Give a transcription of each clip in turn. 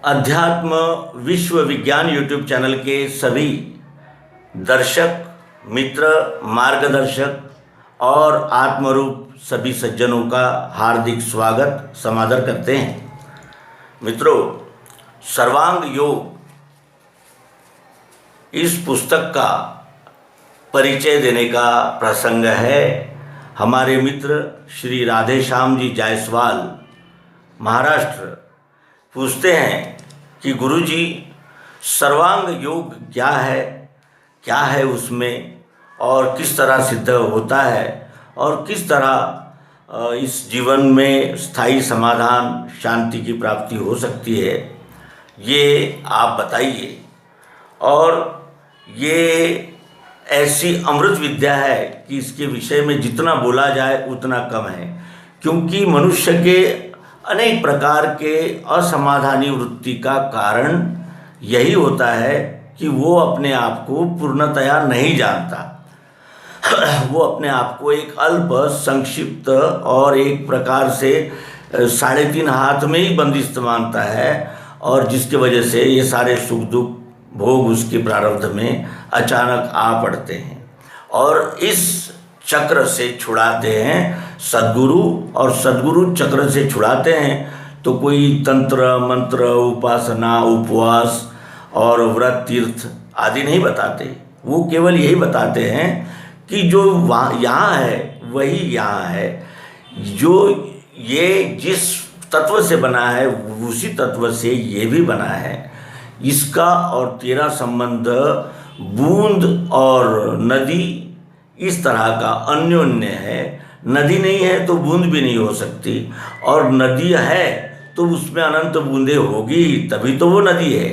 अध्यात्म विश्व विज्ञान यूट्यूब चैनल के सभी दर्शक मित्र, मार्गदर्शक और आत्मरूप सभी सज्जनों का हार्दिक स्वागत समादर करते हैं। मित्रों, सर्वांग योग इस पुस्तक का परिचय देने का प्रसंग है। हमारे मित्र श्री राधेश्याम जी जायसवाल महाराष्ट्र पूछते हैं कि गुरुजी, सर्वांग योग क्या है उसमें, और किस तरह सिद्ध होता है, और किस तरह इस जीवन में स्थायी समाधान शांति की प्राप्ति हो सकती है, ये आप बताइए। और ये ऐसी अमृत विद्या है कि इसके विषय में जितना बोला जाए उतना कम है, क्योंकि मनुष्य के अनेक प्रकार के असमाधानी वृत्ति का कारण यही होता है कि वो अपने आप को पूर्णतया नहीं जानता। वो अपने आप को एक अल्प, संक्षिप्त और एक प्रकार से 3.5 हाथ में ही बंदिस्त मानता है, और जिसकी वजह से ये सारे सुख दुख भोग उसके प्रारब्ध में अचानक आ पड़ते हैं और इस चक्र से छुड़ाते हैं सद्गुरु। और सद्गुरु चक्र से छुड़ाते हैं तो कोई तंत्र मंत्र, उपासना, उपवास और व्रत तीर्थ आदि नहीं बताते। वो केवल यही बताते हैं कि जो यहाँ है वही यहाँ है, जो ये जिस तत्व से बना है उसी तत्व से ये भी बना है। इसका और तेरा संबंध बूंद और नदी इस तरह का अन्योन्य है। नदी नहीं है तो बूंद भी नहीं हो सकती, और नदी है तो उसमें अनंत बूंदें होगी, तभी तो वो नदी है।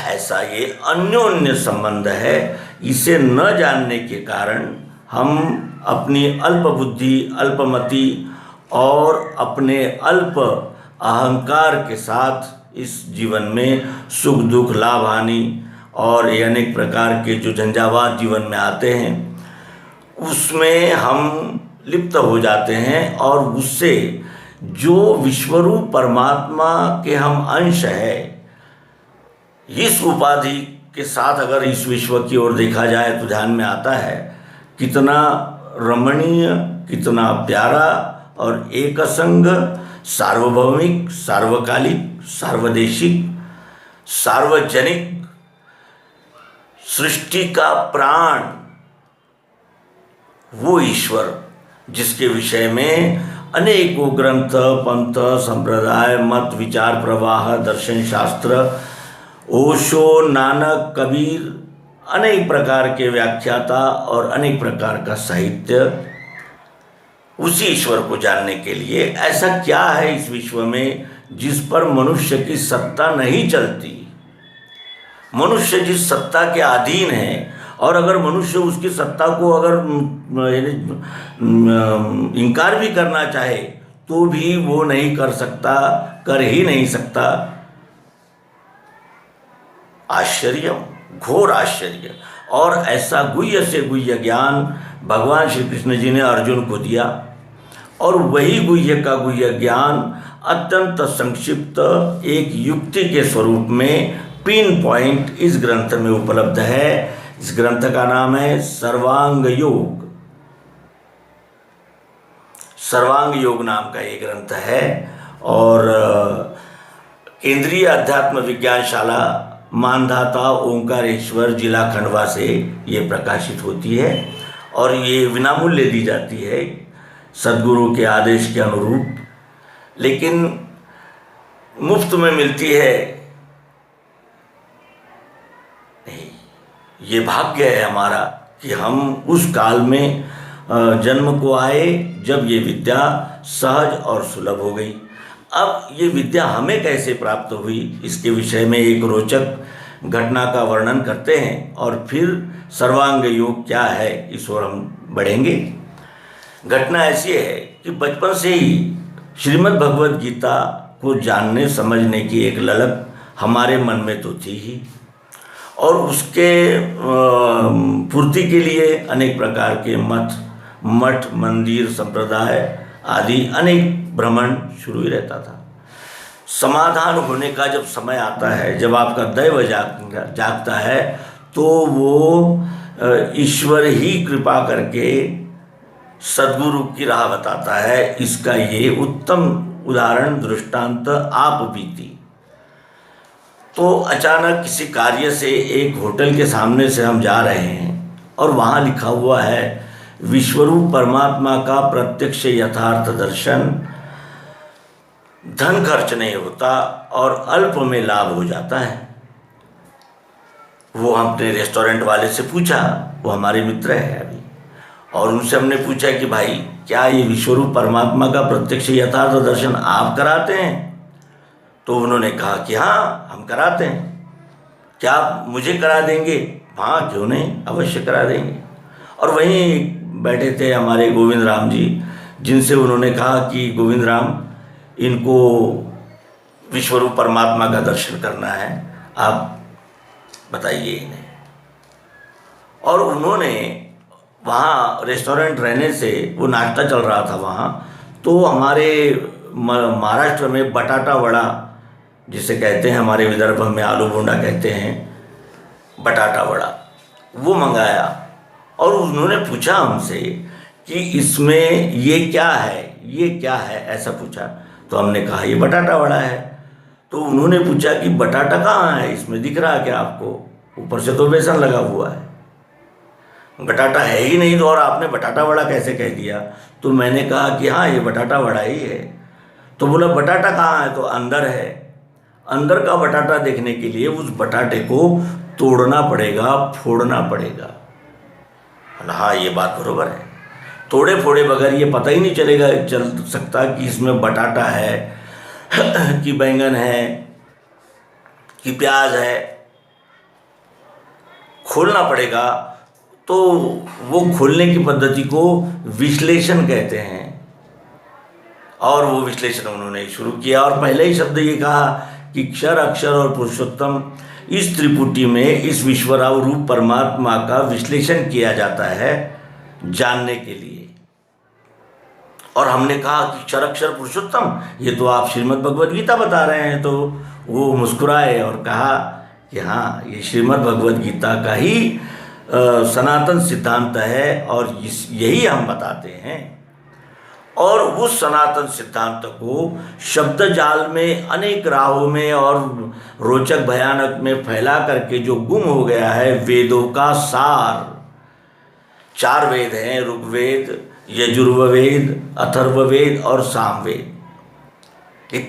ऐसा ये अन्योन्य संबंध है। इसे न जानने के कारण हम अपनी अल्प बुद्धि, अल्पमति और अपने अल्प अहंकार के साथ इस जीवन में सुख दुख, लाभ हानि और अनेक प्रकार के जो झंझावात जीवन में आते हैं उसमें हम लिप्त हो जाते हैं, और उससे जो विश्वरूप परमात्मा के हम अंश है, इस उपाधि के साथ अगर इस विश्व की ओर देखा जाए तो ध्यान में आता है कितना रमणीय, कितना प्यारा और एक संग, सार्वभौमिक, सार्वकालिक, सार्वदेशिक, सार्वजनिक, सृष्टि का प्राण वो ईश्वर, जिसके विषय में अनेकों ग्रंथ, पंथ, संप्रदाय, मत, विचार प्रवाह, दर्शन शास्त्र, ओशो, नानक, कबीर, अनेक प्रकार के व्याख्याता और अनेक प्रकार का साहित्य उसी ईश्वर को जानने के लिए। ऐसा क्या है इस विश्व में जिस पर मनुष्य की सत्ता नहीं चलती? मनुष्य जिस सत्ता के अधीन है, और अगर मनुष्य उसकी सत्ता को अगर इनकार भी करना चाहे तो भी वो नहीं कर सकता, कर ही नहीं सकता। आश्चर्य, घोर आश्चर्य। और ऐसा गुह्य से गुह्य ज्ञान भगवान श्री कृष्ण जी ने अर्जुन को दिया, और वही गुह्य का गुह्य ज्ञान अत्यंत संक्षिप्त एक युक्ति के स्वरूप में पिन पॉइंट इस ग्रंथ में उपलब्ध है। इस ग्रंथ का नाम है सर्वांग योग। सर्वांग योग नाम का ये ग्रंथ है, और केंद्रीय अध्यात्म विज्ञान शाला, मानधाता, ओंकारेश्वर, जिला खंडवा से ये प्रकाशित होती है, और ये विनामूल्य दी जाती है सद्गुरु के आदेश के अनुरूप, लेकिन मुफ्त में मिलती है नहीं। ये भाग्य है हमारा कि हम उस काल में जन्म को आए जब ये विद्या सहज और सुलभ हो गई। अब ये विद्या हमें कैसे प्राप्त हुई, इसके विषय में एक रोचक घटना का वर्णन करते हैं, और फिर सर्वांग योग क्या है इस ओर हम बढ़ेंगे। घटना ऐसी है कि बचपन से ही श्रीमद् भगवद गीता को जानने समझने की एक ललक हमारे मन में तो थी ही, और उसके पूर्ति के लिए अनेक प्रकार के मठ, मंदिर, संप्रदाय आदि अनेक भ्रमण शुरू ही रहता था। समाधान होने का जब समय आता है, जब आपका दैव जागता है, तो वो ईश्वर ही कृपा करके सद्गुरु की राह बताता है। इसका ये उत्तम उदाहरण दृष्टांत आप बीती। तो अचानक किसी कार्य से एक होटल के सामने से हम जा रहे हैं और वहाँ लिखा हुआ है विश्वरूप परमात्मा का प्रत्यक्ष यथार्थ दर्शन, धन खर्च नहीं होता और अल्प में लाभ हो जाता है। वो हमने रेस्टोरेंट वाले से पूछा, वो हमारे मित्र है अभी, और उनसे हमने पूछा कि भाई क्या ये विश्वरूप परमात्मा का प्रत्यक्ष यथार्थ दर्शन आप कराते हैं? तो उन्होंने कहा कि हाँ हम कराते हैं। क्या आप मुझे करा देंगे? हाँ क्यों नहीं, अवश्य करा देंगे। और वहीं बैठे थे हमारे गोविंद राम जी, जिनसे उन्होंने कहा कि गोविंद राम, इनको विश्वरूप परमात्मा का दर्शन करना है, आप बताइए इन्हें। और उन्होंने वहाँ रेस्टोरेंट रहने से, वो नाश्ता चल रहा था वहाँ, तो हमारे महाराष्ट्र में बटाटा वड़ा जिसे कहते हैं, हमारे विदर्भ में आलू बोंडा कहते हैं, बटाटा वड़ा, वो मंगाया। और उन्होंने पूछा हमसे कि इसमें ये क्या है, ये क्या है, ऐसा पूछा। तो हमने कहा ये बटाटा वड़ा है। तो उन्होंने पूछा कि बटाटा कहाँ है, इसमें दिख रहा है क्या आपको? ऊपर से तो बेसन लगा हुआ है, बटाटा है ही नहीं, तो और आपने बटाटा वड़ा कैसे कह दिया? तो मैंने कहा कि हाँ ये बटाटा वड़ा ही है। तो बोला बटाटा कहाँ है? तो अंदर है। अंदर का बटाटा देखने के लिए उस बटाटे को तोड़ना पड़ेगा, फोड़ना पड़ेगा। हाँ ये बात बरोबर है, तोड़े फोड़े बगैर ये पता ही नहीं चल सकता कि इसमें बटाटा है कि बैंगन है कि प्याज है। खोलना पड़ेगा। तो वो खोलने की पद्धति को विश्लेषण कहते हैं। और वो विश्लेषण उन्होंने शुरू किया और पहले ही शब्द ये कहा कि क्षर अक्षर और पुरुषोत्तम, इस त्रिपुटी में इस विश्वराव रूप परमात्मा का विश्लेषण किया जाता है जानने के लिए। और हमने कहा कि क्षर अक्षर पुरुषोत्तम, ये तो आप श्रीमद् भगवद गीता बता रहे हैं। तो वो मुस्कुराए और कहा कि हाँ ये श्रीमद् भगवद गीता का ही सनातन सिद्धांत है और यही हम बताते हैं। और उस सनातन सिद्धांत को शब्द जाल में अनेक राहों में और रोचक भयानक में फैला करके जो गुम हो गया है, वेदों का सार। 4 वेद हैं, ऋग्वेद, यजुर्वेद, अथर्ववेद और सामवेद।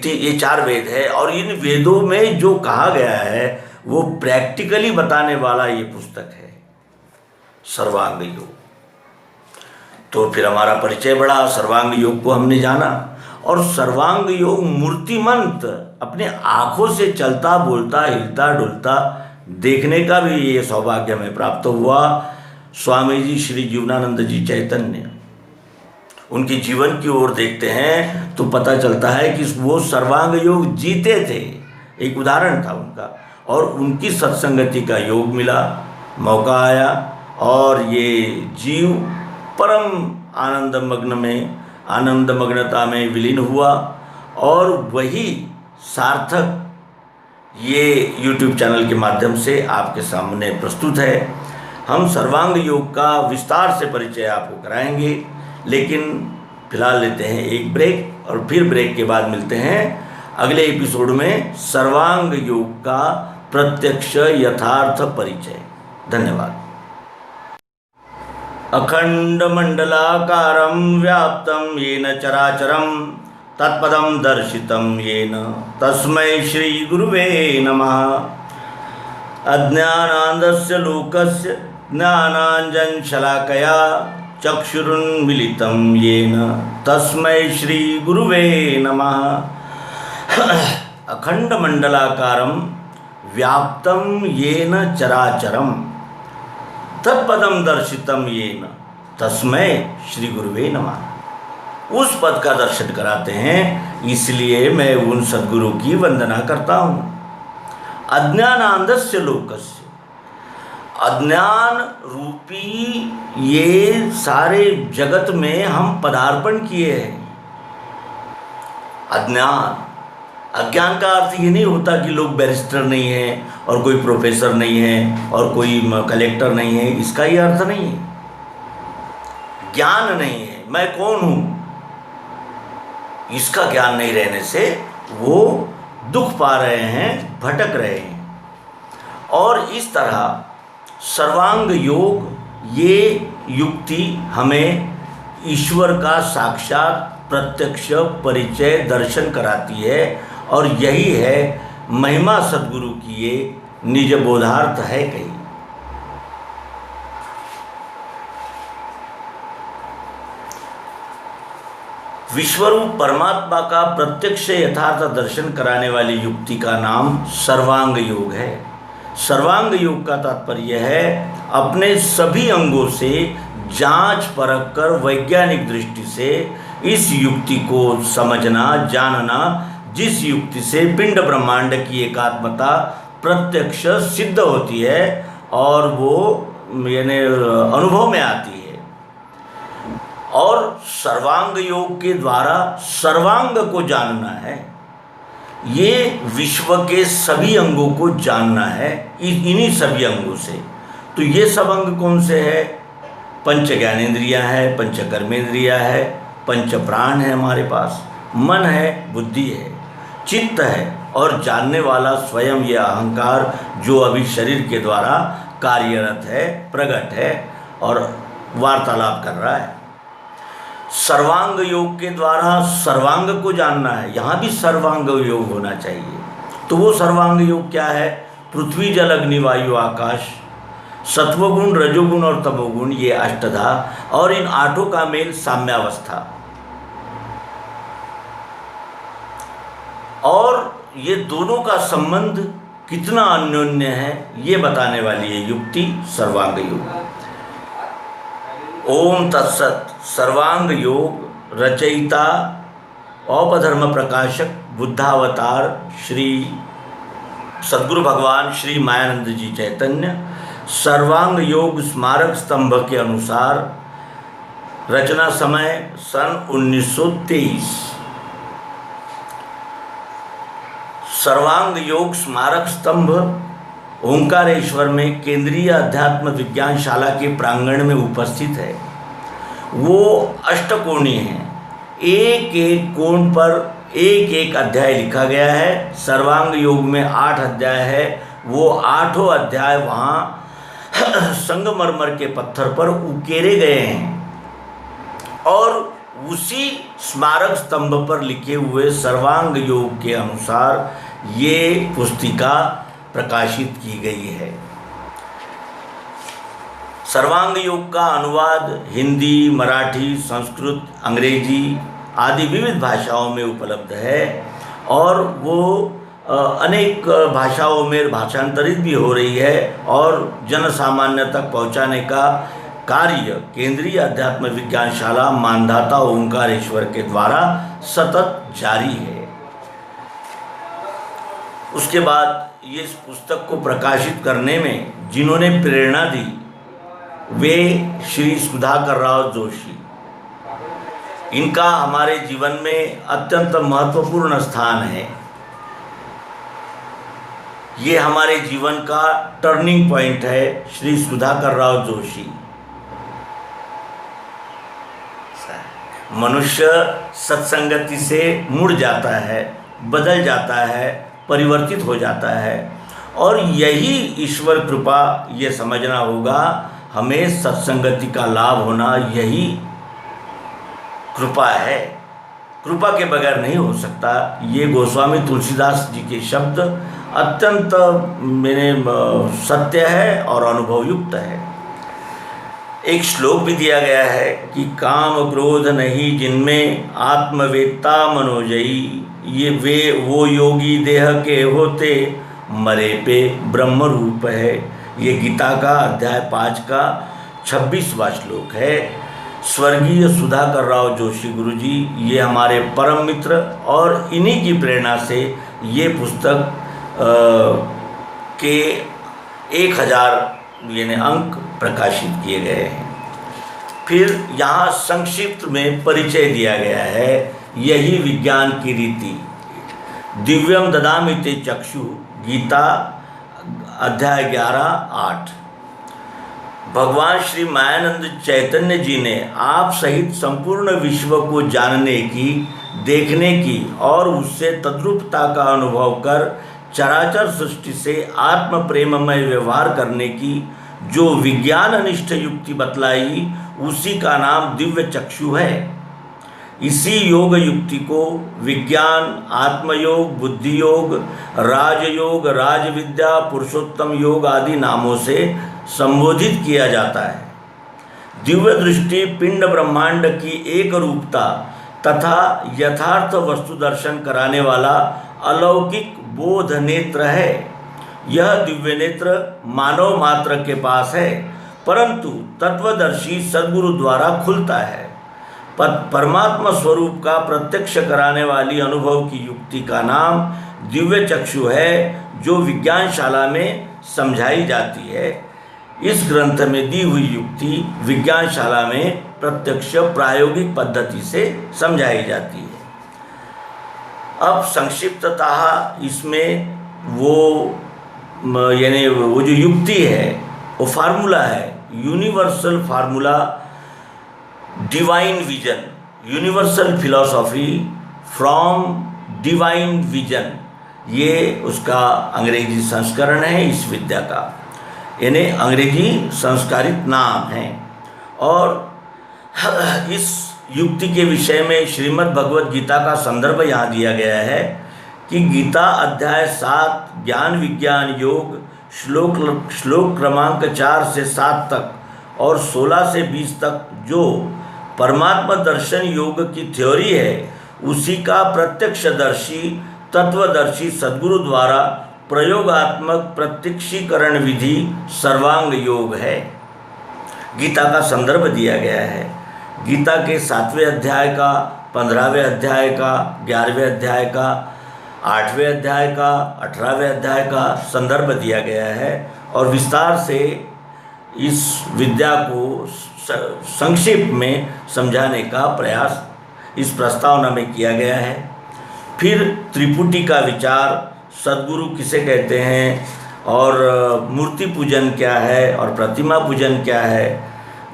ये 4 वेद है। और इन वेदों में जो कहा गया है वो प्रैक्टिकली बताने वाला ये पुस्तक है, सर्वांग योग। तो फिर हमारा परिचय बढ़ा, सर्वांग योग को हमने जाना। और सर्वांग योग मूर्तिमंत, अपने आँखों से चलता बोलता हिलता डुलता देखने का भी ये सौभाग्य हमें प्राप्त हुआ। स्वामी जी श्री जीवनानंद जी चैतन्य, उनके जीवन की ओर देखते हैं तो पता चलता है कि वो सर्वांग योग जीते थे। एक उदाहरण था उनका। और उनकी सत्संगति का योग मिला, मौका आया, और ये जीव परम आनंद मग्नता में विलीन हुआ। और वही सार्थक ये YouTube चैनल के माध्यम से आपके सामने प्रस्तुत है। हम सर्वांग योग का विस्तार से परिचय आपको कराएंगे, लेकिन फिलहाल लेते हैं एक ब्रेक और फिर ब्रेक के बाद मिलते हैं अगले एपिसोड में सर्वांग योग का प्रत्यक्ष यथार्थ परिचय। धन्यवाद। अखंड मंडलाकारं व्याप्तं येन चराचरं तत्पदं दर्शितं येन तस्मै श्री गुरुवे नमः। अज्ञानान्धस्य लोकस्य ज्ञानाञ्जनशलाकया चक्षुरुन्मीलितं येन तस्मै श्री गुरुवे नमः। अखंड मंडलाकारं व्याप्तं येन चराचरं तत्पदं दर्शितं येन तस्मै श्री गुरुवे नमः। उस पद का दर्शन कराते हैं, इसलिए मैं उन सद्गुरु की वंदना करता हूँ। अज्ञानान्धस्य लोकस्य, अज्ञान रूपी ये सारे जगत में हम पदार्पण किए हैं। अज्ञान, अज्ञान का अर्थ ये नहीं होता कि लोग बैरिस्टर नहीं हैं और कोई प्रोफेसर नहीं है और कोई कलेक्टर नहीं है, इसका ये अर्थ नहीं है। ज्ञान नहीं है, मैं कौन हूँ, इसका ज्ञान नहीं रहने से वो दुख पा रहे हैं, भटक रहे हैं। और इस तरह सर्वांग योग ये युक्ति हमें ईश्वर का साक्षात प्रत्यक्ष परिचय दर्शन कराती है, और यही है महिमा सद्गुरु की ये निज बोधार्थ है कही। विश्वरूप परमात्मा का प्रत्यक्ष यथार्थ दर्शन कराने वाली युक्ति का नाम सर्वांग योग है। सर्वांग योग का तात्पर्य है अपने सभी अंगों से जांच परख कर वैज्ञानिक दृष्टि से इस युक्ति को समझना, जानना, जिस युक्ति से पिंड ब्रह्मांड की एकात्मता प्रत्यक्ष सिद्ध होती है और वो यानी अनुभव में आती है। और सर्वांग योग के द्वारा सर्वांग को जानना है, ये विश्व के सभी अंगों को जानना है, इन्हीं सभी अंगों से। तो ये सब अंग कौन से है? पंच ज्ञानेंद्रियाँ है, पंच कर्मेंद्रियाँ है, पंच प्राण है हमारे पास, मन है, बुद्धि है, चित्त है, और जानने वाला स्वयं ये अहंकार जो अभी शरीर के द्वारा कार्यरत है, प्रकट है और वार्तालाप कर रहा है। सर्वांग योग के द्वारा सर्वांग को जानना है, यहाँ भी सर्वांग योग होना चाहिए। तो वो सर्वांग योग क्या है? पृथ्वी जल अग्नि वायु आकाश, सत्वगुण रजोगुण और तमोगुण, ये अष्टधा, और इन आठों का मेल साम्यावस्था। और ये दोनों का संबंध कितना अन्योन्य है ये बताने वाली है युक्ति सर्वांग योग। ओम तत्सत। सर्वांग योग रचयिता औपधर्म प्रकाशक बुद्धावतार श्री सद्गुरु भगवान श्री मायानंद जी चैतन्य सर्वांग योग स्मारक स्तंभ के अनुसार रचना समय सन 1923। सर्वांग योग स्मारक स्तंभ ओंकारेश्वर में केंद्रीय अध्यात्म विज्ञानशाला के प्रांगण में उपस्थित है। वो अष्टकोणीय है, एक एक कोण पर एक एक अध्याय लिखा गया है। सर्वांग योग में 8 अध्याय है, वो 8 अध्याय वहाँ संगमरमर के पत्थर पर उकेरे गए हैं और उसी स्मारक स्तंभ पर लिखे हुए सर्वांग योग के अनुसार ये पुस्तिका प्रकाशित की गई है। सर्वांग योग का अनुवाद हिंदी, मराठी, संस्कृत, अंग्रेजी आदि विविध भाषाओं में उपलब्ध है और वो अनेक भाषाओं में भाषांतरित भी हो रही है और जन सामान्य तक पहुंचाने का कार्य केंद्रीय अध्यात्म विज्ञानशाला मानधाता ओंकारेश्वर के द्वारा सतत जारी है। उसके बाद ये इस पुस्तक को प्रकाशित करने में जिन्होंने प्रेरणा दी वे श्री सुधाकर राव जोशी। इनका हमारे जीवन में अत्यंत महत्वपूर्ण स्थान है। ये हमारे जीवन का टर्निंग पॉइंट है, श्री सुधाकर राव जोशी। मनुष्य सत्संगति से मुड़ जाता है, बदल जाता है, परिवर्तित हो जाता है और यही ईश्वर कृपा ये समझना होगा। हमें सत्संगति का लाभ होना यही कृपा है, कृपा के बगैर नहीं हो सकता। ये गोस्वामी तुलसीदास जी के शब्द अत्यंत मेरे सत्य है और अनुभव युक्त है। एक श्लोक भी दिया गया है कि काम क्रोध नहीं जिनमें आत्मवेत्ता मनोजयी, ये वे वो योगी देह के होते मरे पे ब्रह्म रूप है। ये गीता का अध्याय 5 का 26वां श्लोक है। स्वर्गीय सुधाकर राव जोशी गुरु जी ये हमारे परम मित्र और इन्हीं की प्रेरणा से ये पुस्तक के 1000 यानी अंक प्रकाशित किए गए हैं। फिर यहाँ संक्षिप्त में परिचय दिया गया है, यही विज्ञान की रीति। दिव्यम ददामि ते चक्षु, गीता अध्याय 11:8। भगवान श्री मायानंद चैतन्य जी ने आप सहित संपूर्ण विश्व को जानने की, देखने की और उससे तद्रूपता का अनुभव कर चराचर सृष्टि से आत्म प्रेममय व्यवहार करने की जो विज्ञान अनिष्ठ युक्ति बतलाई, उसी का नाम दिव्य चक्षु है। इसी योग युक्ति को विज्ञान, आत्मयोग, बुद्धि योग, राजयोग, राजविद्या, पुरुषोत्तम योग आदि नामों से संबोधित किया जाता है। दिव्य दृष्टि पिंड ब्रह्मांड की एक रूपता तथा यथार्थ वस्तु दर्शन कराने वाला अलौकिक बोध नेत्र है। यह दिव्य नेत्र मानव मात्र के पास है, परंतु तत्वदर्शी सद्गुरु द्वारा खुलता है। परमात्मा स्वरूप का प्रत्यक्ष कराने वाली अनुभव की युक्ति का नाम दिव्य चक्षु है, जो विज्ञानशाला में समझाई जाती है। इस ग्रंथ में दी हुई युक्ति विज्ञानशाला में प्रत्यक्ष प्रायोगिक पद्धति से समझाई जाती है। अब संक्षिप्ततः इसमें यानी वो जो युक्ति है, वो फार्मूला है, universal formula divine vision, universal philosophy from divine vision, ये उसका अंग्रेजी संस्करण है इस विद्या का, यानी अंग्रेजी संस्कारित नाम है। और इस युक्ति के विषय में श्रीमद् भगवद गीता का संदर्भ यहाँ दिया गया है कि गीता अध्याय 7 ज्ञान विज्ञान योग श्लोक क्रमांक 4 से 7 तक और 16 से 20 तक जो परमात्मा दर्शन योग की थ्योरी है, उसी का प्रत्यक्षदर्शी तत्वदर्शी सद्गुरु द्वारा प्रयोगात्मक प्रत्यक्षीकरण विधि सर्वांग योग है। गीता का संदर्भ दिया गया है। गीता के 7वें अध्याय का, 15वें अध्याय का, 11वें अध्याय का, 8वें अध्याय का, 18वें अध्याय का संदर्भ दिया गया है और विस्तार से इस विद्या को संक्षिप्त में समझाने का प्रयास इस प्रस्तावना में किया गया है। फिर त्रिपुटी का विचार, सद्गुरु किसे कहते हैं और मूर्ति पूजन क्या है और प्रतिमा पूजन क्या है,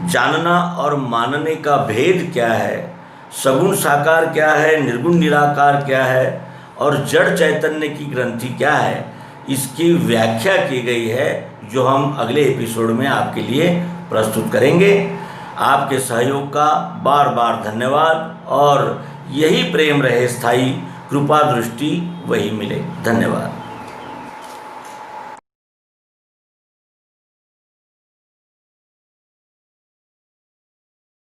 जानना और मानने का भेद क्या है, सगुण साकार क्या है, निर्गुण निराकार क्या है और जड़ चैतन्य की ग्रंथि क्या है, इसकी व्याख्या की गई है, जो हम अगले एपिसोड में आपके लिए प्रस्तुत करेंगे। आपके सहयोग का बार बार धन्यवाद और यही प्रेम रहे स्थायी, कृपा दृष्टि वही मिले। धन्यवाद।